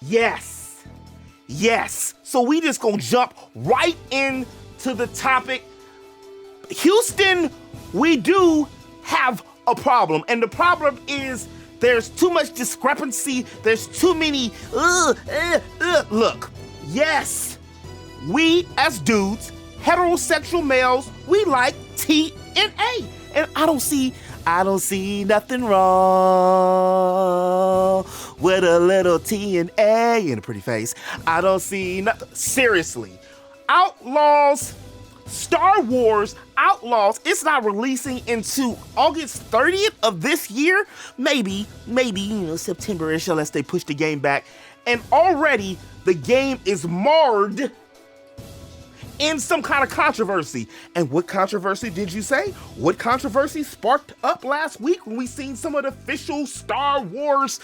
Yes. Yes. So we just gonna jump right into the topic. Houston, we do have a problem. And the problem is there's too much discrepancy. There's too many, Look, yes, we as dudes, heterosexual males, we like TNA. And I don't see nothing wrong with a little TNA in a pretty face. I don't see nothing. Seriously, Outlaws, Star Wars Outlaws, it's not releasing into August 30th of this year. Maybe, September-ish, unless they push the game back. And already the game is marred in some kind of controversy. And what controversy did you say? What controversy sparked up last week when we seen some of the official Star Wars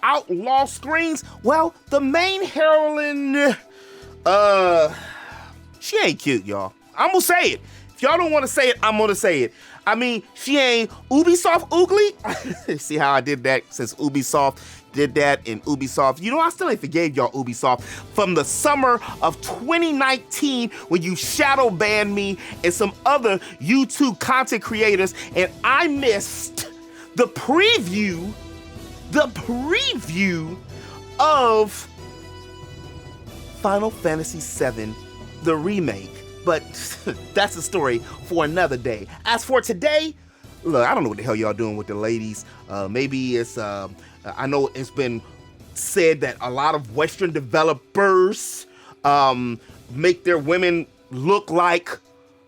Outlaw screens? Well, the main heroine, she ain't cute, y'all. I'm gonna say it. If y'all don't want to say it, I'm gonna say it. I mean, she ain't Ubisoft oogly. See how I did that since Ubisoft did that in Ubisoft. You know, I still ain't forgave y'all Ubisoft from the summer of 2019 when you shadow banned me and some other YouTube content creators, and I missed the preview of Final Fantasy VII, the remake. But that's a story for another day. As for today, look, I don't know what the hell y'all doing with the ladies. Maybe it's, I know it's been said that a lot of Western developers make their women look like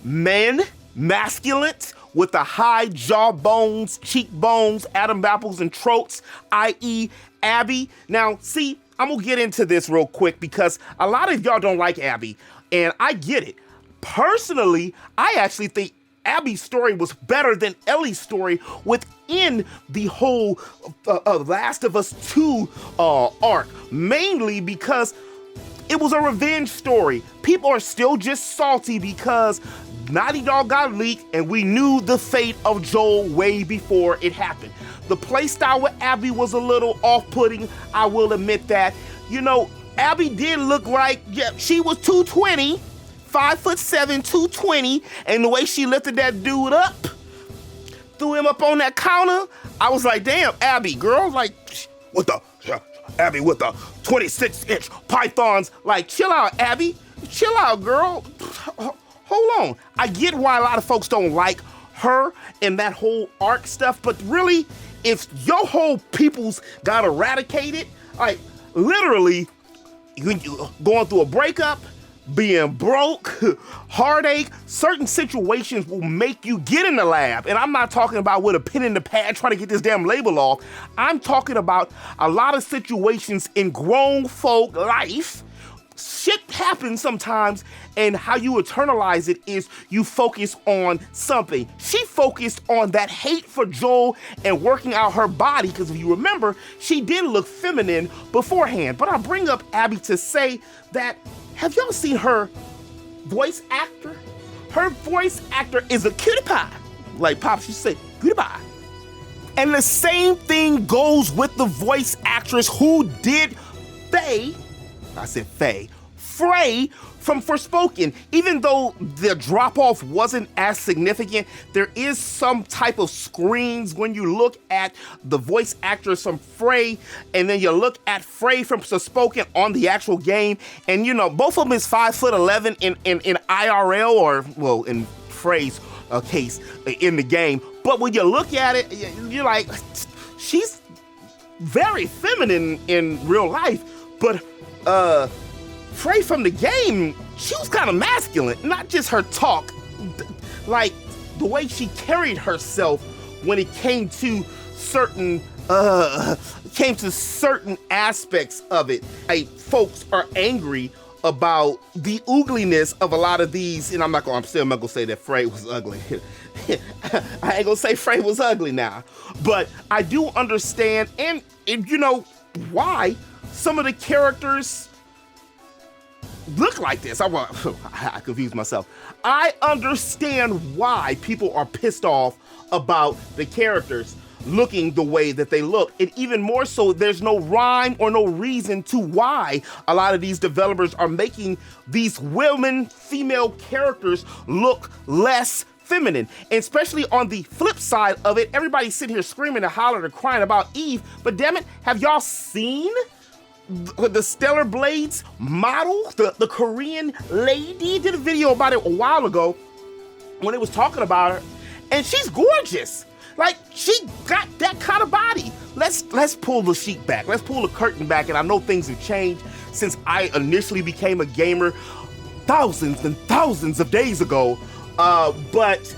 men, masculine, with the high jawbones, cheekbones, Adam apples, and tropes, i.e. Abby. Now, see, I'm gonna get into this real quick because a lot of y'all don't like Abby, and I get it. Personally, I actually think Abby's story was better than Ellie's story within the whole Last of Us 2 arc, mainly because it was a revenge story. People are still just salty because Naughty Dog got leaked and we knew the fate of Joel way before it happened. The playstyle with Abby was a little off-putting, I will admit that. You know, Abby did look like, yeah, she was 220, 5'7", 220, and the way she lifted that dude up, threw him up on that counter, I was like, damn, Abby, girl, like, what the, Abby with the 26-inch pythons, like, chill out, Abby, chill out, girl, hold on. I get why a lot of folks don't like her and that whole arc stuff, but really, if your whole people's got eradicated, like, literally, you going through a breakup, being broke, heartache, certain situations will make you get in the lab. And I'm not talking about with a pen in the pad trying to get this damn label off. I'm talking about a lot of situations in grown folk life. Shit happens sometimes, and how you internalize it is you focus on something. She focused on that hate for Joel and working out her body, because if you remember, she did look feminine beforehand. But I bring up Abby to say that, have y'all seen her voice actor? Her voice actor is a cutie pie. Like Pops used to say, cutie pie. And the same thing goes with the voice actress who did Faye. I said Faye. Frey from Forspoken. Even though the drop-off wasn't as significant, there is some type of screens when you look at the voice actress from Frey, and then you look at Frey from Forspoken on the actual game, and you know, both of them is 5'11" in IRL, or, well, in Frey's case, in the game. But when you look at it, you're like, she's very feminine in real life, but Frey from the game, she was kind of masculine, not just her talk, like the way she carried herself when it came to certain aspects of it. Like, folks are angry about the oogliness of a lot of these, and I'm still not gonna say that Frey was ugly. I ain't gonna say Frey was ugly now, but I do understand, and you know why some of the characters look like this. I confused myself. I understand why people are pissed off about the characters. looking the way that they look. And even more so, there's no rhyme or no reason to why a lot of these developers are making these women, female characters look less feminine. And especially on the flip side of it, everybody's sitting here screaming and hollering and crying about Eve, but damn it, have y'all seen the Stellar Blades model? The Korean lady did a video about it a while ago when it was talking about her, and she's gorgeous. Like, she got that kind of body. Let's pull the sheet back. Let's pull the curtain back, and I know things have changed since I initially became a gamer thousands and thousands of days ago. But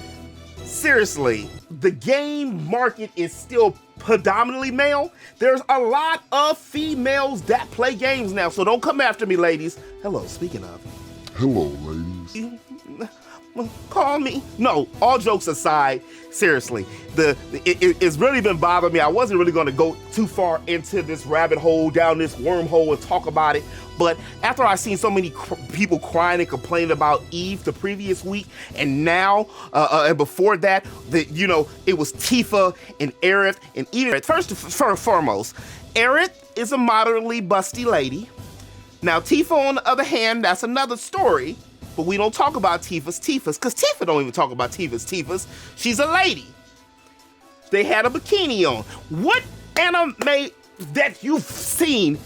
seriously, the game market is still predominantly male. There's a lot of females that play games now, so don't come after me, ladies. Hello, speaking of. Hello, ladies. Call me. No, all jokes aside, seriously, it's really been bothering me. I wasn't really going to go too far into this rabbit hole, down this wormhole, and talk about it. But after I seen so many people crying and complaining about Eve the previous week, and now, and before that, it was Tifa and Aerith, and even first and foremost, Aerith is a moderately busty lady. Now, Tifa, on the other hand, that's another story. But we don't talk about Tifa's, because Tifa don't even talk about Tifa's. She's a lady. They had a bikini on. What anime that you've seen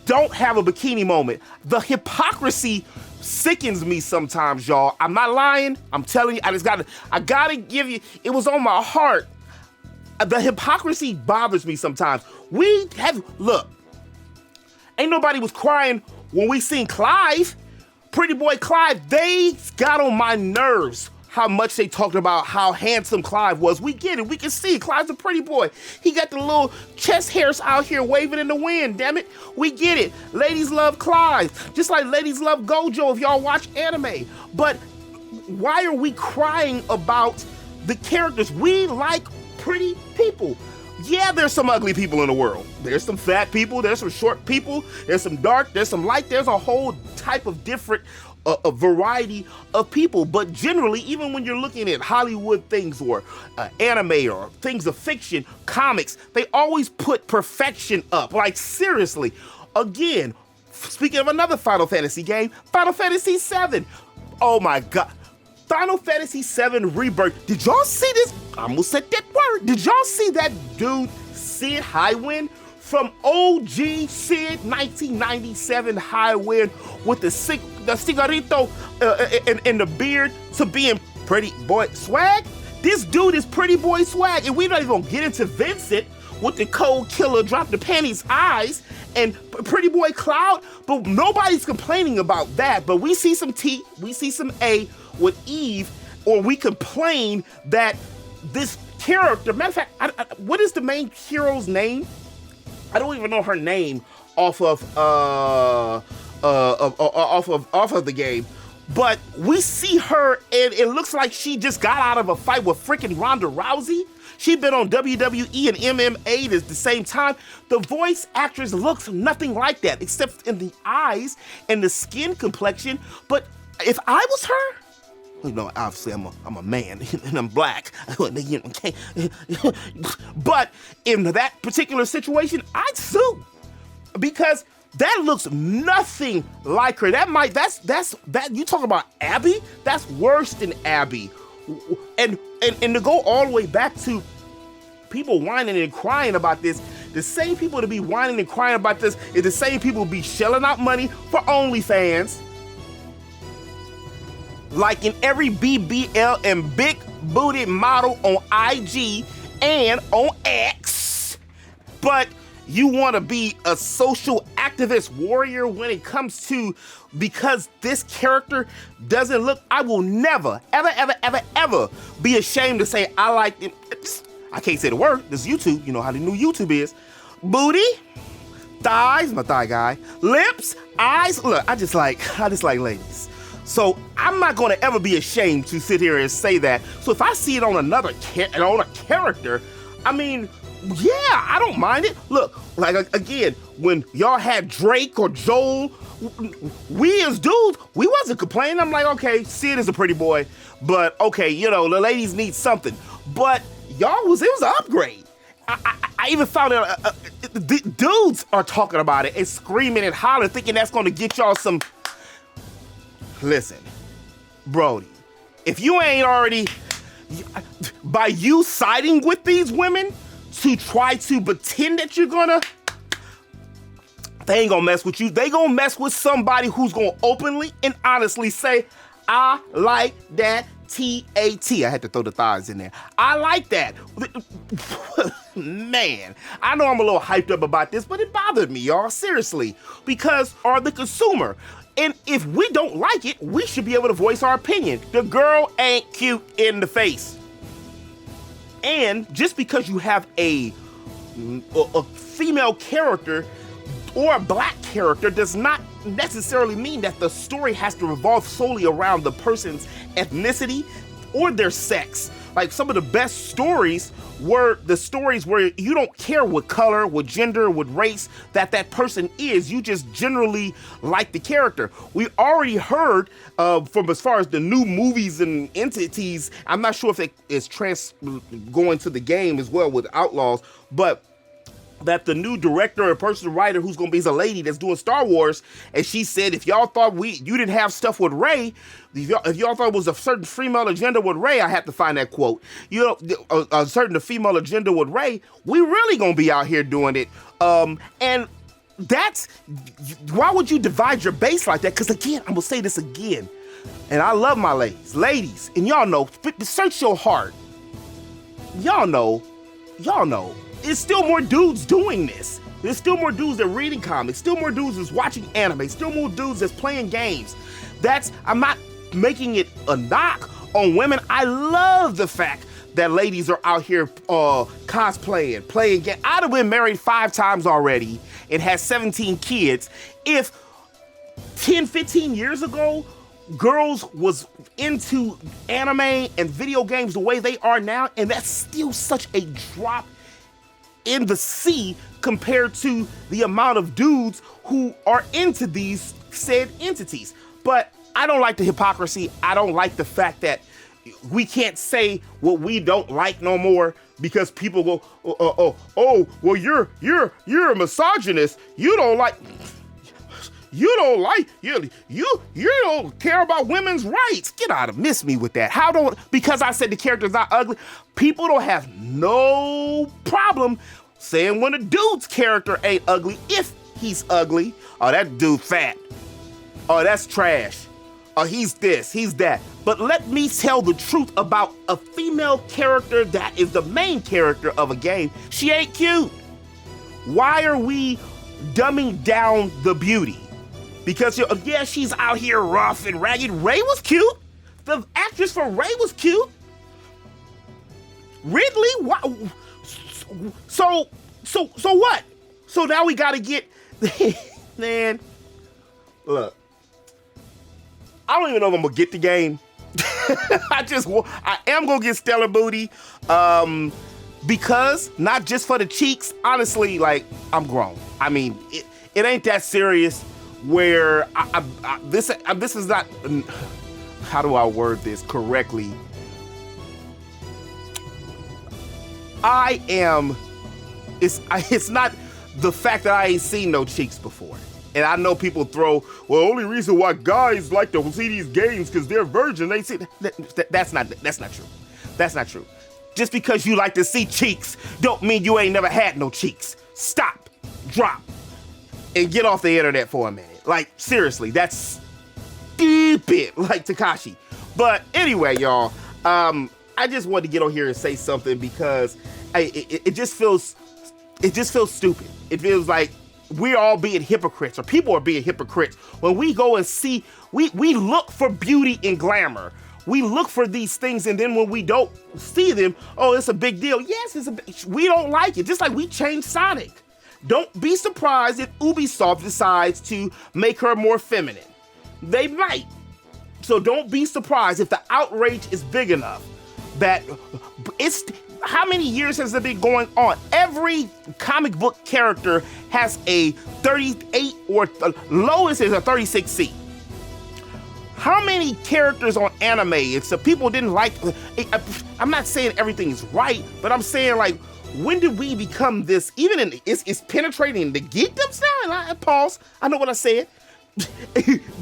don't have a bikini moment? The hypocrisy sickens me sometimes, y'all. I'm not lying. I'm telling you, I gotta give you, it was on my heart. The hypocrisy bothers me sometimes. Look, ain't nobody was crying when we seen Clive. Pretty boy Clive, they got on my nerves how much they talked about how handsome Clive was. We get it. We can see Clive's a pretty boy. He got the little chest hairs out here waving in the wind, damn it. We get it. Ladies love Clive, just like ladies love Gojo if y'all watch anime. But why are we crying about the characters? We like pretty people. Yeah, there's some ugly people in the world. There's some fat people, there's some short people, there's some dark, there's some light, there's a whole type of different a variety of people. But generally, even when you're looking at Hollywood things or anime or things of fiction, comics, they always put perfection up. Like, seriously. Again, speaking of another Final Fantasy game, Final Fantasy VII. Oh my God. Final Fantasy VII Rebirth. Did y'all see this? I almost said that word. Did y'all see that dude, Sid Highwind, from OG Sid 1997 Highwind with the cigarrito and the beard to being pretty boy swag? This dude is pretty boy swag, and we're not even gonna get into Vincent with the cold killer drop the panties eyes and pretty boy Cloud, but nobody's complaining about that. But we see some T, we see some A with Eve, or we complain that this character, matter of fact, what is the main hero's name? I don't even know her name off of the game, but we see her and it looks like she just got out of a fight with freaking Ronda Rousey. She's been on WWE and MMA at the same time. The voice actress looks nothing like that, except in the eyes and the skin complexion. But if I was her, obviously I'm a man and I'm black, but in that particular situation, I'd sue, because that looks nothing like her. That's you talk about Abby, that's worse than Abby. And to go all the way back to people whining and crying about this, the same people to be whining and crying about this is the same people who be shelling out money for OnlyFans. Like in every BBL and big booty model on IG and on X. But you want to be a social activist warrior when it comes to, because this character doesn't look, I will never, ever be ashamed to say I like them. I can't say the word, this YouTube, you know how the new YouTube is. Booty, thighs, my thigh guy, lips, eyes, look, I just like ladies. So I'm not going to ever be ashamed to sit here and say that. So if I see it on on a character, I mean, yeah, I don't mind it. Look, like again, when y'all had Drake or Joel, we as dudes, we wasn't complaining. I'm like, okay, Sid is a pretty boy, but okay, the ladies need something. But y'all it was an upgrade. I even found out the dudes are talking about it and screaming and hollering, thinking that's going to get y'all some. Listen, Brody, if you ain't already, by you siding with these women to try to pretend that you're gonna, they ain't gonna mess with you. They gonna mess with somebody who's gonna openly and honestly say, I like that T-A-T. I had to throw the thighs in there. I like that. Man, I know I'm a little hyped up about this, but it bothered me, y'all, seriously, because are the consumer. And if we don't like it, we should be able to voice our opinion. The girl ain't cute in the face. And just because you have a female character or a black character does not necessarily mean that the story has to revolve solely around the person's ethnicity or their sex. Like some of the best stories were the stories where you don't care what color, what gender, what race that person is. You just generally like the character. We already heard from as far as the new movies and entities. I'm not sure if it is going to the game as well with Outlaws, but that the new director or person writer who's gonna be is a lady that's doing Star Wars, and she said if y'all thought you didn't have stuff with Rey, if y'all thought it was a certain female agenda with Rey, I have to find that quote. You know, a certain female agenda with Rey, we really gonna be out here doing it. And that's why would you divide your base like that? Because again, I'm gonna say this again, and I love my ladies, and y'all know, search your heart. Y'all know. There's still more dudes doing this. There's still more dudes that are reading comics, still more dudes that's watching anime, still more dudes that's playing games. I'm not making it a knock on women. I love the fact that ladies are out here cosplaying, playing games. I'd have been married 5 times already and had 17 kids if 10, 15 years ago, girls was into anime and video games the way they are now, and that's still such a drop in the sea compared to the amount of dudes who are into these said entities. But I don't like the hypocrisy. I don't like the fact that we can't say what we don't like no more because people go, well, you're a misogynist. You don't care about women's rights. Get out of miss me with that. Because I said the character's not ugly, people don't have no problem saying when a dude's character ain't ugly if he's ugly. Oh, that dude fat. Oh, that's trash. Oh, he's this, he's that. But let me tell the truth about a female character that is the main character of a game. She ain't cute. Why are we dumbing down the beauty? Because, yeah, she's out here rough and ragged. Rey was cute. The actress for Rey was cute. Ridley? What? So what? So now we gotta get, man, look, I don't even know if I'm gonna get the game. I am gonna get Stellar Booty, because, not just for the cheeks, honestly, like, I'm grown. I mean, it ain't that serious where this is not, how do I word this correctly? It's not the fact that I ain't seen no cheeks before. And I know people throw, well, the only reason why guys like to see these games because they're virgin. They see that's not true. That's not true. Just because you like to see cheeks don't mean you ain't never had no cheeks. Stop, drop, and get off the internet for a minute. Like, seriously, that's stupid, like Tekashi. But anyway, y'all, I just wanted to get on here and say something because it just feels stupid. It feels like we're all being hypocrites, or people are being hypocrites when we go and see, we look for beauty and glamour. We look for these things, and then when we don't see them, oh, it's a big deal. Yes, we don't like it. Just like we changed Sonic. Don't be surprised if Ubisoft decides to make her more feminine. They might. So don't be surprised if the outrage is big enough that it's, how many years has it been going on? Every comic book character has a 38 or lowest is a 36C. How many characters on anime, it's the people didn't like, I'm not saying everything is right, but I'm saying, like, when did we become this? Even in it's penetrating the geekdom style. I pause. I know what I said,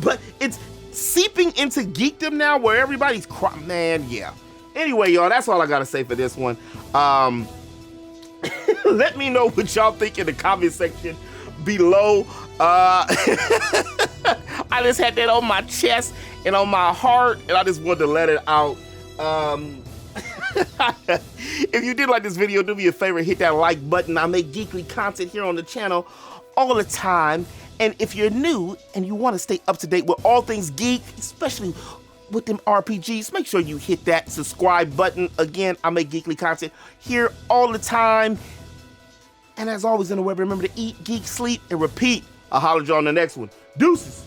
but it's seeping into geekdom now, where everybody's man. Yeah. Anyway, y'all, that's all I gotta say for this one. Let me know what y'all think in the comment section below. I just had that on my chest and on my heart, and I just wanted to let it out. If you did like this video, do me a favor, hit that like button. I make geekly content here on the channel all the time. And if you're new and you want to stay up to date with all things geek, especially with them RPGs, make sure you hit that subscribe button. Again, I make geekly content here all the time. And as always in the web, remember to eat, geek, sleep, and repeat. I'll holler at you on the next one. Deuces.